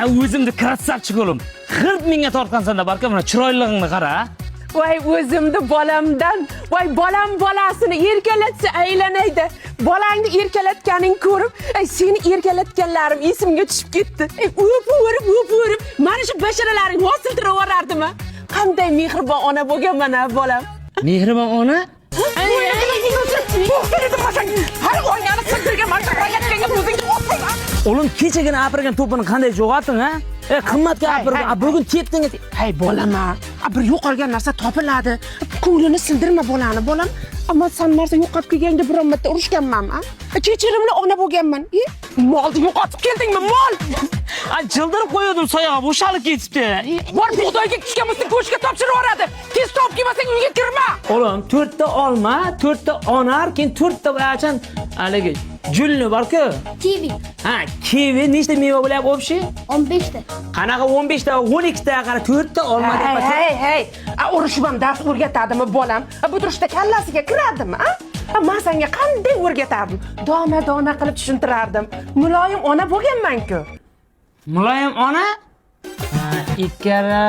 O'zimni krassavchi qo'lim. Xirt menga tortqansanda barka mana chiroylig'ingni qara. Voy o'zimni bolamdan, voy bolam bolasini erkalatsa aylanaydi. Bolangni erkalatganing ko'rib, seni erkalatganlarim esimga tushib ketdi. O'p-o'rib, mana shu basharalaring hosiltirib yuborardimi? Qanday mehribon ona bo'lganman ha bolam. Mehribon ona? Har o'ynani sindirgan mana qo'yatganga o'zingni o'pma. O'g'lim kechagina apirgan to'pini qanday jo'g'atding ha? Qimmatga apirgan. Bugun tepding. Hey bolam, bir yo'qolgan narsa topiladi. Ko'nglini sindirma bolani, bolam. Ammo sen narsa yo'qotib kelganda biron marta urushganman-a? Kechirimli ona bo'lganman. Molni yo'qotib keldingmi, mol? Jildirib qo'ydim soyog'i bo'shalib ketibdi. Bor bug'doyga tushgan bo'lsa go'shtga topshirib yuboradi. Tez topib kelmasang uyga kirma. O'g'lim, 4 ta olma, 4 ta onar, keyin 4 ta achon haligi julni bor-ku. Kivi. Ha, kivi nechta meva bo'lyapti o'pshi? 15 ta. Qanaqa 15 ta, 12 ta, qara 4 ta olma deb aytsa. Hey. Urushib ham dars o'rgatadimi bolam? Bu turishda kallasiga kiradimi, a? Men senga qanday o'rgatardim? Dona-dona qilib tushuntirardim. Muloyim ona bo'lganman-ku. Muloyim ona? Ikkara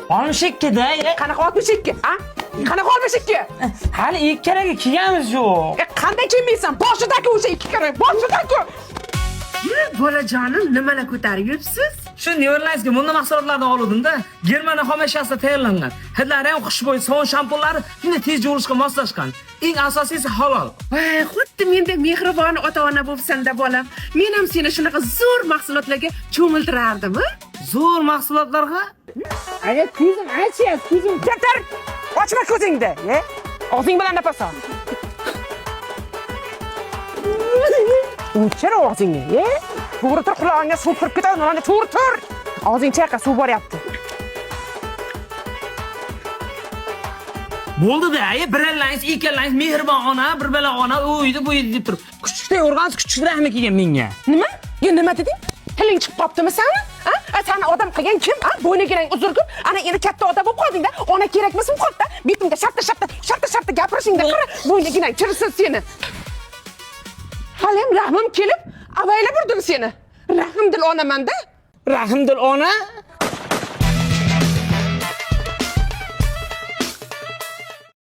62da. Qanaqa 62, a? Qanaqa 62? Hali ikkaraga kelganimiz yo'q. Qanday kelmaysan? Boshidagi o'sha 2 kara, boshidagi. Bolajonim, nimalar ko'tarib yuribsiz? Shu Neverlandsga bunday mahsulotlardan oldim-da, Germaniya xomashiyasida tayyorlangan. Hidlari ham xushbo'y sovun shampunlari shunday tez yuvilishga moslashgan. Eng asosiysi halol. Voy, xuddi mendek mehribon ota-ona bo'lsanda bolam. Men ham seni shunaqa zo'r mahsulotlarga cho'miltirardim, a? Zo'r mahsulotlarga? Aya, ko'zim achiyapti, ko'zim. Ketar! Ochma ko'zingni, og'zing bilan nafas ol. O'chir og'zingni, to'g'ri tur, qulog'ingga suv kirib ketadi, mana to'g'ri tur. Og'zing chayqa, suv boryapti. Bo'ldi-da, birlangiz, ikkalangiz mehribon ona, bir bala ona, uyda bu uyda deb turib. Kuchukday urgansiz, kuchukroqmi kelgan menga. Nima? Nima deding? Tiling chiqib qoptimi seni? Seni odam qilgan kim? Bo'ynigining uzurgib, ana endi katta odam bo'lib qolding-da. Ona kerakmas bu qopda. Betimga shartta gapirishingda qara, bo'ynigining chirsin seni. Halim rahmim kelib, avaylab urdim seni. Rahmdil onaman-da. Rahmdil ona?